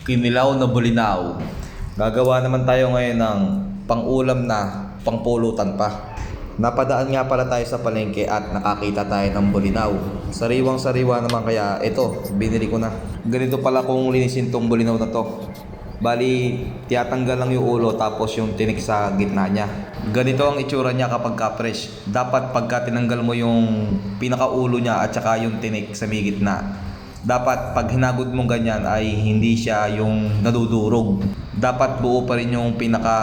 Kinilaw na bulinaw. Gagawa naman tayo ngayon ng pang-ulam na pangpulutan pa. Napadaan nga pala tayo sa palengke at nakakita tayo ng bulinaw. Sariwang-sariwa naman, kaya ito, binili ko na. Ganito pala kung linisin tong bulinaw na to. Bali, tiyatanggal lang yung ulo tapos yung tinik sa gitna niya. Ganito ang itsura niya kapag ka-fresh. Dapat pagka tinanggal mo yung pinakaulo niya at saka yung tinik sa may gitna, dapat pag hinagod mong ganyan ay hindi siya yung nadudurog. Dapat buo pa rin yung pinaka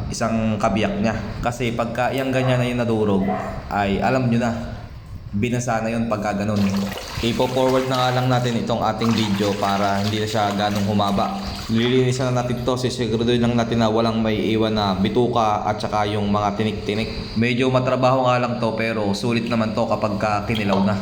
isang kabiyak niya. Kasi pagka yung ganyan na yung nadurog, ay alam nyo na, binasa na yun pagka ganun. Ipo-forward na nga lang natin itong ating video para hindi na siya ganong humaba. Nililinisan na natin to, sisiguraduhin lang natin na walang may iwan na bituka at saka yung mga tinik-tinik. Medyo matrabaho nga lang to, pero sulit naman to kapag kinilaw na.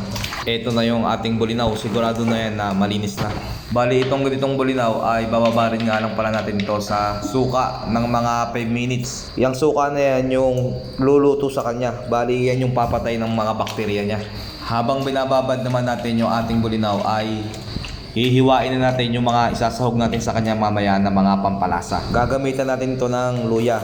Ito na yung ating bulinaw, sigurado na yan na malinis na. Bali, itong ganitong bulinaw ay bababarin nga lang pala natin ito sa suka ng mga 5 minutes. Yung suka na yan yung luluto sa kanya. Bali, yan yung papatay ng mga bakterya niya. Habang binababad naman natin yung ating bulinaw ay hihiwain na natin yung mga isasahog natin sa kanya mamaya na mga pampalasa. Gagamitan natin ito ng luya.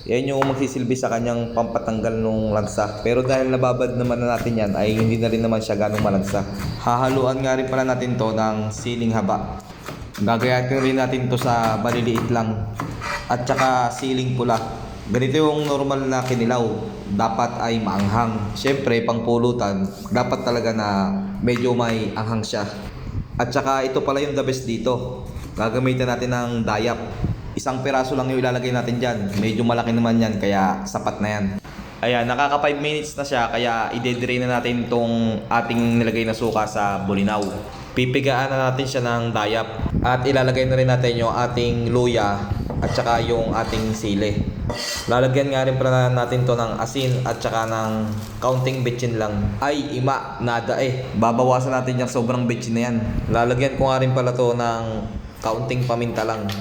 Yan yung magsisilbi sa kanyang pampatanggal ng lansa. Pero dahil nababad naman na natin yan, ay hindi na rin naman siya ganong malansa. Hahaluan nga rin pala natin to ng siling haba. Gagayatin rin natin to sa maliliit lang. At saka siling pula. Ganito yung normal na kinilaw. Dapat ay maanghang. Siyempre, pangpulutan, dapat talaga na medyo may anghang siya. At saka ito pala yung the best dito. Gagamitan natin ng dayap. Isang piraso lang yung ilalagay natin dyan. Medyo malaki naman yan, kaya sapat na yan. Ayan, nakaka 5 minutes na siya, kaya i-drain na natin itong ating nilagay na suka sa bulinaw. Pipigaan na natin siya ng dayap. At ilalagay na rin natin yung ating luya at saka yung ating sili. Lalagyan nga rin pala natin to ng asin at saka ng kaunting betchin lang. Ay, ima, nada eh. Babawasan natin yung sobrang betchin na yan. Lalagyan ko nga rin pala to ng kaunting paminta lang.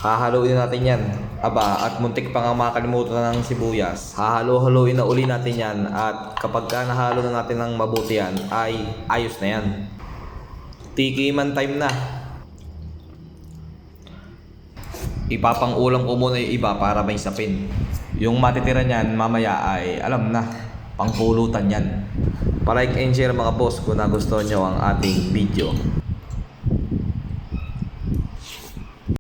Hahaluin natin yan. Aba, at muntik pa nga makalimutan ng sibuyas. Hahalo-haluin na uli natin yan. At kapag ka nahalo na natin ng mabuti yan, ay ayos na yan. Tikiman time na. Ipapang-ulam ko muna yung iba para may sapin. Yung matitira niyan mamaya ay alam na, pangpulutan yan. Palike and share mga boss kung nagustuhan nyo ang ating video.